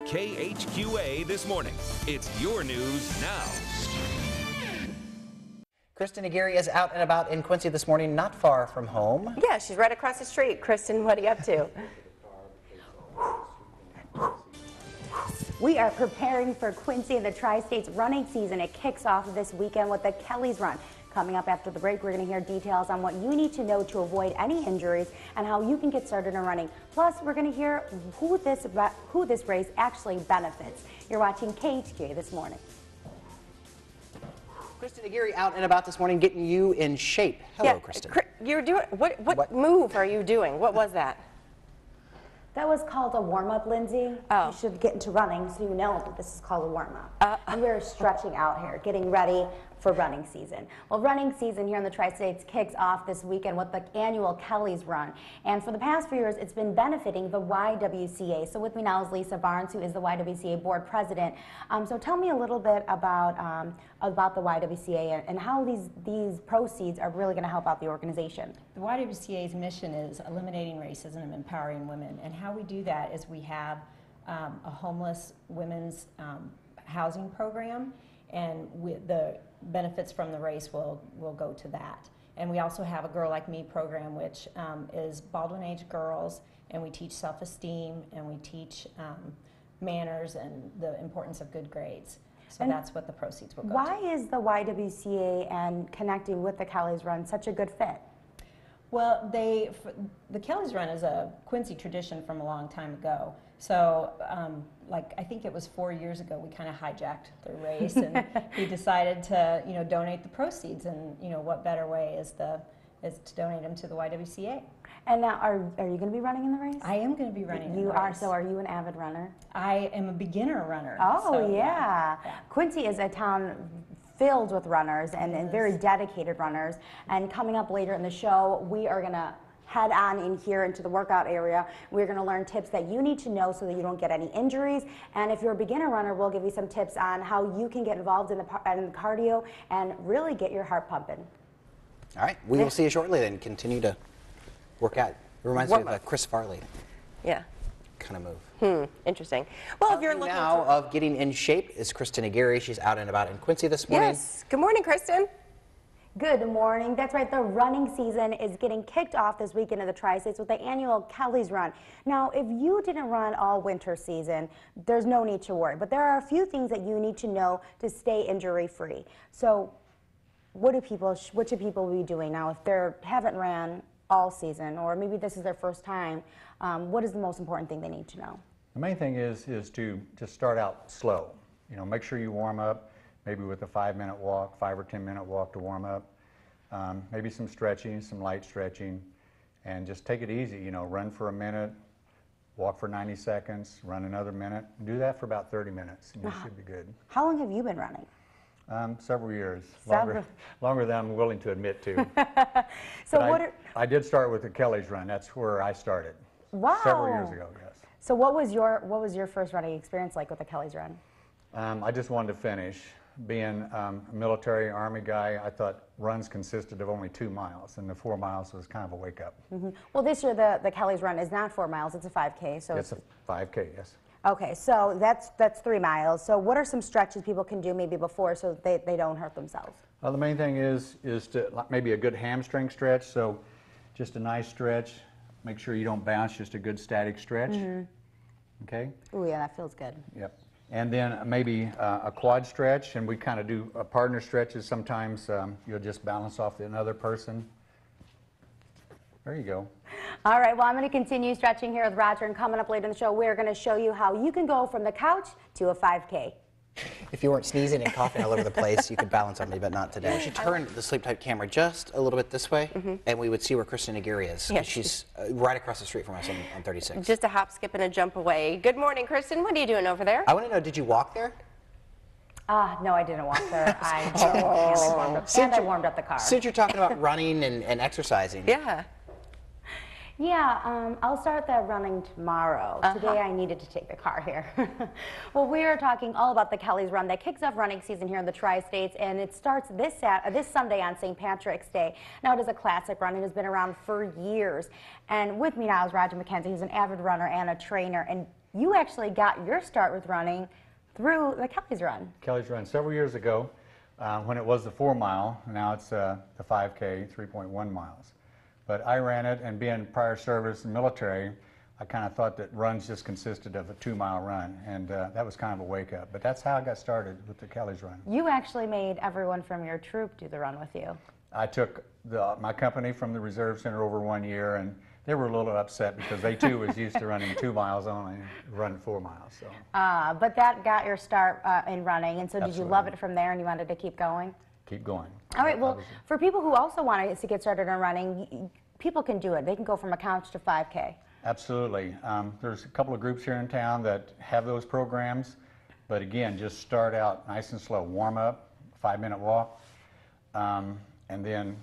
KHQA This Morning. It's your news now. Kristen Aguirre is out and about in Quincy this morning, not far from home. Yeah, she's right across the street. Kristen, what are you up to? We are preparing for Quincy and the Tri-State's running season. It kicks off this weekend with the Kelly's Run. Coming up after the break, we're going to hear details on what you need to know to avoid any injuries and how you can get started in running. Plus, we're going to hear who this race actually benefits. You're watching KHQA This Morning. Kristen Aguirre out and about this morning, getting you in shape. Hello, Kristen. You're doing what move are you doing? What was that? That was called a warm-up, Lindsay. Oh. You should get into running so you know that this is called a warm-up. And we're stretching out here, getting ready for running season. Well, running season here in the Tri-States kicks off this weekend with the annual Kelly's Run. And for the past few years, it's been benefiting the YWCA. So with me now is Lisa Barnes, who is the YWCA board president. So tell me a little bit about the YWCA and how these proceeds are really going to help out the organization. The YWCA's mission is eliminating racism and empowering women. And how we do that is we have a homeless women's housing program, and the benefits from the race will go to that. And we also have a Girl Like Me program, which is Baldwin age girls, and we teach self-esteem and we teach manners and the importance of good grades. So and that's what the proceeds will go to. Why is the YWCA and connecting with the Kelly's Run such a good fit? Well, the Kelly's Run is a Quincy tradition from a long time ago. So, like I think it was 4 years ago, we kind of hijacked the race, and we decided to, donate the proceeds. And what better way is to donate them to the YWCA. And now, are you going to be running in the race? I am going to be running in the race. You are. So, are you an avid runner? I am a beginner runner. Oh, so, yeah. Quincy is a town filled with runners and very dedicated runners. And coming up later in the show, we are going to head on in here into the workout area. We're going to learn tips that you need to know so that you don't get any injuries. And if you're a beginner runner, we'll give you some tips on how you can get involved in the cardio and really get your heart pumping. All right, we will see you shortly then. Continue to work out. It reminds me of Chris Farley. Yeah. Kind of move. Interesting. Well, if you're looking now of getting in shape is Kristen Aguirre. She's out and about in Quincy this morning. Yes. Good morning, Kristen. Good morning. That's right. The running season is getting kicked off this weekend in the Tri-States with the annual Kelly's Run. Now, if you didn't run all winter season, there's no need to worry. But there are a few things that you need to know to stay injury-free. So, what should people be doing now if they haven't ran all season, or maybe this is their first time? What is the most important thing they need to know? The main thing is to just start out slow. Make sure you warm up, maybe with a 5-minute walk, 5 or 10-minute walk to warm up. Maybe some stretching, some light stretching, and just take it easy. Run for a minute, walk for 90 seconds, run another minute. Do that for about 30 minutes, and you should be good. How long have you been running? Several years, longer than I'm willing to admit to. So I did start with the Kelly's Run. That's where I started. Wow. Several years ago, yes. So what was your first running experience like with the Kelly's Run? I just wanted to finish. Being a military Army guy, I thought runs consisted of only 2 miles, and the 4 miles was kind of a wake-up. Well, this year the Kelly's Run is not 4 miles; it's a 5K. So it's a 5K, yes. Okay, so that's 3 miles. So what are some stretches people can do maybe before so they don't hurt themselves? Well, the main thing is to maybe a good hamstring stretch. So just a nice stretch. Make sure you don't bounce. Just a good static stretch. Okay. Oh yeah, that feels good. Yep. And then maybe a quad stretch, and we kind of do partner stretches. Sometimes you'll just balance off another person. There you go. All right, well, I'm going to continue stretching here with Roger, and coming up later in the show, we're going to show you how you can go from the couch to a 5K. If you weren't sneezing and coughing all over the place, you could balance on me, but not today. We should turn the sleep type camera just a little bit this way, and we would see where Kristen Aguirre is. Yes. She's right across the street from us on 36. Just a hop, skip, and a jump away. Good morning, Kristen. What are you doing over there? I want to know, did you walk there? No, I didn't walk there. I warmed up the car. Since you're talking about running and exercising. Yeah. Yeah, I'll start that running tomorrow. Today I needed to take the car here. Well, we are talking all about the Kelly's Run that kicks off running season here in the Tri-States, and it starts this Sunday on St. Patrick's Day. Now, it is a classic run. It has been around for years. And with me now is Roger McKenzie, who's an avid runner and a trainer. And you actually got your start with running through the Kelly's Run. Kelly's Run several years ago when it was the 4 mile. Now it's the 5K, 3.1 miles. But I ran it, and being prior service and military, I kind of thought that runs just consisted of a 2-mile run, and that was kind of a wake-up. But that's how I got started with the Kelly's Run. You actually made everyone from your troop do the run with you. I took my company from the Reserve Center over 1 year, and they were a little upset because they too was used to running 2 miles only, run 4 miles. So. But that got your start in running, and so did Absolutely. you love it from there and you wanted to keep going? Keep going. All right, well, for people who also want to get started in running, people can do it. They can go from a couch to 5K. Absolutely. There's a couple of groups here in town that have those programs, but again, just start out nice and slow. Warm up, 5-minute walk, and then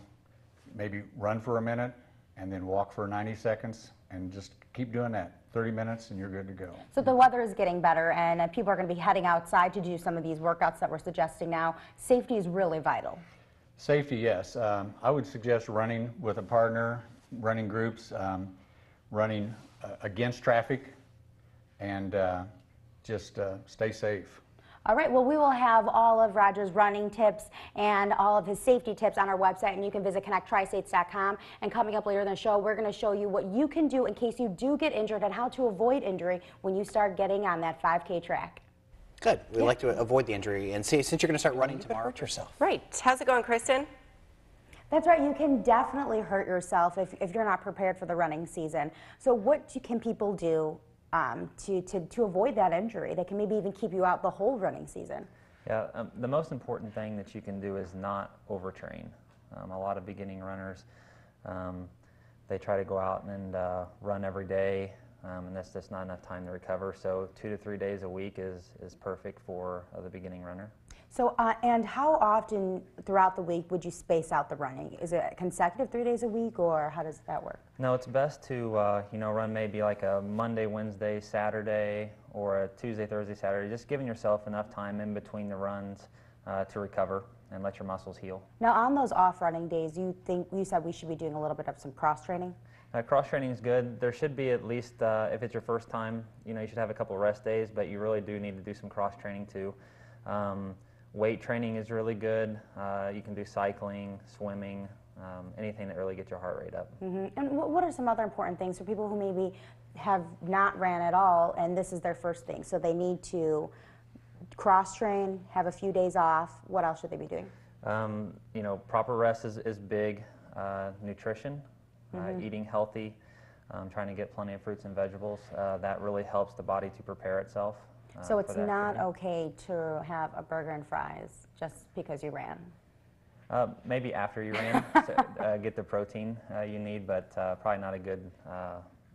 maybe run for a minute, and then walk for 90 seconds, and just keep doing that. 30 minutes and you're good to go. So the weather is getting better, and people are going to be heading outside to do some of these workouts that we're suggesting now. Safety is really vital. Safety, yes. I would suggest running with a partner, running groups, running against traffic, and just stay safe. All right, well, we will have all of Roger's running tips and all of his safety tips on our website, and you can visit connecttristates.com. And coming up later in the show, we're going to show you what you can do in case you do get injured and how to avoid injury when you start getting on that 5K track. Good. We like to avoid the injury, and see, since you're going to start running tomorrow, hurt yourself. Right. How's it going, Kristen? That's right. You can definitely hurt yourself if you're not prepared for the running season. So what can people do to avoid that injury that can maybe even keep you out the whole running season? Yeah, the most important thing that you can do is not overtrain. A lot of beginning runners, they try to go out and run every day, and that's just not enough time to recover. So 2 to 3 days a week is perfect for the beginning runner. So, and how often throughout the week would you space out the running? Is it consecutive 3 days a week, or how does that work? No, it's best to run maybe like a Monday, Wednesday, Saturday, or a Tuesday, Thursday, Saturday, just giving yourself enough time in between the runs to recover and let your muscles heal. Now, on those off running days, you said we should be doing a little bit of some cross training? Cross training is good. There should be at least, if it's your first time, you should have a couple rest days, but you really do need to do some cross training too. Weight training is really good. You can do cycling, swimming, anything that really gets your heart rate up. Mm-hmm. And what are some other important things for people who maybe have not ran at all and this is their first thing? So they need to cross train, have a few days off. What else should they be doing? Proper rest is big. Nutrition, eating healthy, trying to get plenty of fruits and vegetables. That really helps the body to prepare itself. So it's not okay to have a burger and fries just because you ran? Maybe after you ran, get the protein you need, but probably not a good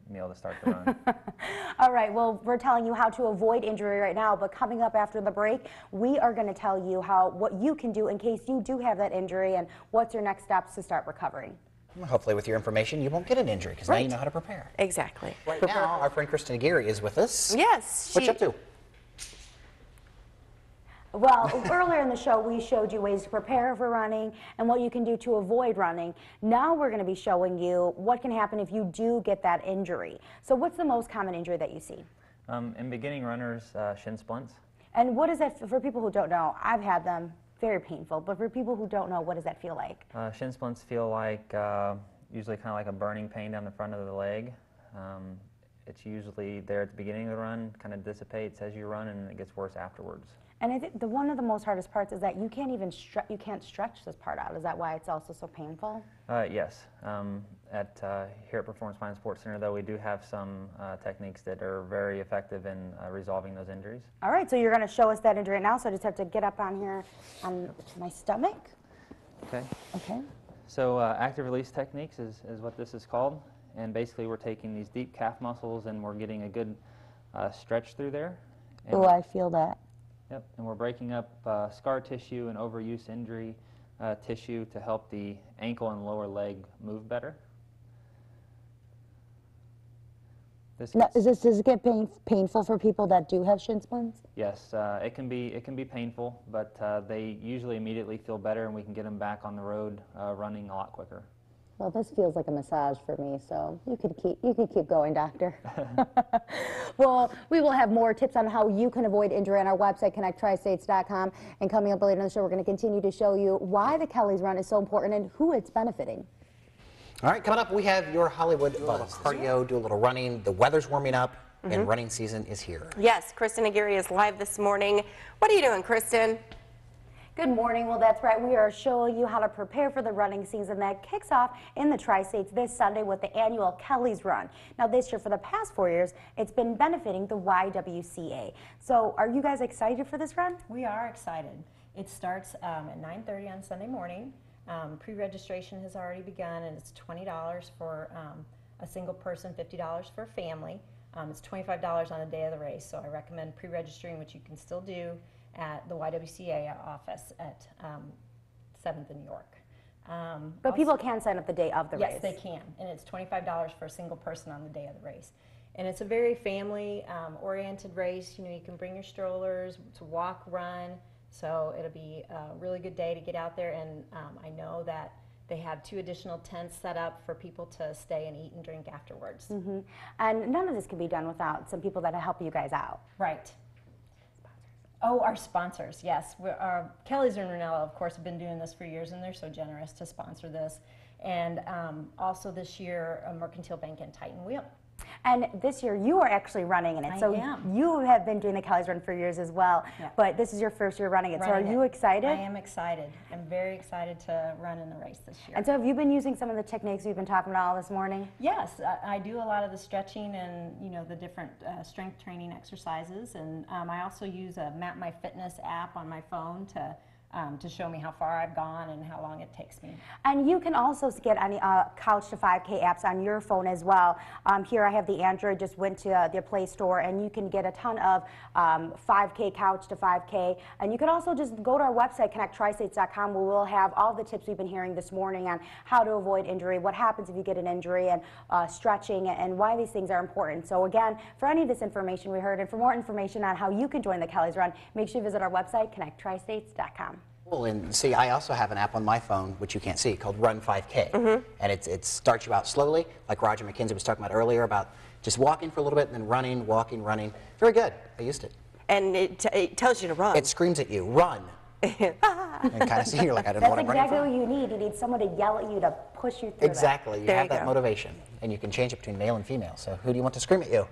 meal to start the run. All right, well, we're telling you how to avoid injury right now, but coming up after the break, we are going to tell you what you can do in case you do have that injury and what's your next steps to start recovering. Hopefully with your information you won't get an injury, because now you know how to prepare. Exactly. Right now, our friend Kristen Aguirre is with us. Yes. What you up to? Well, earlier in the show, we showed you ways to prepare for running and what you can do to avoid running. Now we're going to be showing you what can happen if you do get that injury. So what's the most common injury that you see? In beginning runners, shin splints. And what is that, for people who don't know? I've had them, very painful, but for people who don't know, what does that feel like? Shin splints feel like, usually kind of like a burning pain down the front of the leg. It's usually there at the beginning of the run, kind of dissipates as you run, and it gets worse afterwards. And I think one of the most hardest parts is that you can't even stretch this part out. Is that why it's also so painful? Yes. Here at Performance Spine Sports Center, though, we do have some techniques that are very effective in resolving those injuries. All right, so you're going to show us that injury right now, so I just have to get up on here on my stomach. Okay. Okay. So active release techniques is what this is called. And basically we're taking these deep calf muscles and we're getting a good stretch through there. Oh, I feel that. Yep, and we're breaking up scar tissue and overuse injury tissue to help the ankle and lower leg move better. Does it get painful for people that do have shin splints? Yes, it can be painful, but they usually immediately feel better, and we can get them back on the road running a lot quicker. Well, this feels like a massage for me, so you can keep going, doctor. Well, we will have more tips on how you can avoid injury on our website, connecttristates.com. And coming up later in the show, we're going to continue to show you why the Kelly's Run is so important and who it's benefiting. All right, coming up, we have your Hollywood Buzz. Cardio, do a little running. The weather's warming up, and running season is here. Yes, Kristen Aguirre is live this morning. What are you doing, Kristen? Good morning. Well, that's right. We are showing you how to prepare for the running season that kicks off in the Tri-States this Sunday with the annual Kelly's Run. Now, this year, for the past 4 years, it's been benefiting the YWCA. So, are you guys excited for this run? We are excited. It starts at 9:30 on Sunday morning. Pre-registration has already begun, and it's $20 for a single person, $50 for a family. It's $25 on the day of the race, so I recommend pre-registering, which you can still do at the YWCA office at 7th in York. But people can sign up the day of the race. Yes, they can, and it's $25 for a single person on the day of the race. And it's a very family-oriented race. You know, you can bring your strollers to walk, run, so it'll be a really good day to get out there. And I know that they have 2 additional tents set up for people to stay and eat and drink afterwards. And none of this can be done without some people that help you guys out. Right. Oh, our sponsors, yes. Kelly's and Ranella, of course, have been doing this for years, and they're so generous to sponsor this. And also this year, Mercantile Bank and Titan Wheel. And this year, you are actually running in it. I so am. You have been doing the Kelly's Run for years as well. Yeah. But this is your first year running it. So are you excited? I am excited. I'm very excited to run in the race this year. And so have you been using some of the techniques we've been talking about all this morning? Yes, I do a lot of the stretching and, you know, the different strength training exercises. And I also use a Map My Fitness app on my phone to show me how far I've gone and how long it takes me. And you can also get any Couch to 5K apps on your phone as well. Here I have the Android, just went to the Play Store, and you can get a ton of 5K, Couch to 5K. And you can also just go to our website, connecttristates.com, where we'll have all the tips we've been hearing this morning on how to avoid injury, what happens if you get an injury, and stretching, and why these things are important. So again, for any of this information we heard, and for more information on how you can join the Kelly's Run, make sure you visit our website, connecttristates.com. Cool, and see, I also have an app on my phone, which you can't see, called Run 5K. And it starts you out slowly, like Roger McKenzie was talking about earlier, about just walking for a little bit and then running, walking, running. Very good. I used it. And it tells you to run. It screams at you, run. And kind of see, you're like, I don't know what I'm running for. That's exactly what you need. You need someone to yell at you to push you through Exactly. You There have you that go. motivation. And you can change it between male and female. So who do you want to scream at you?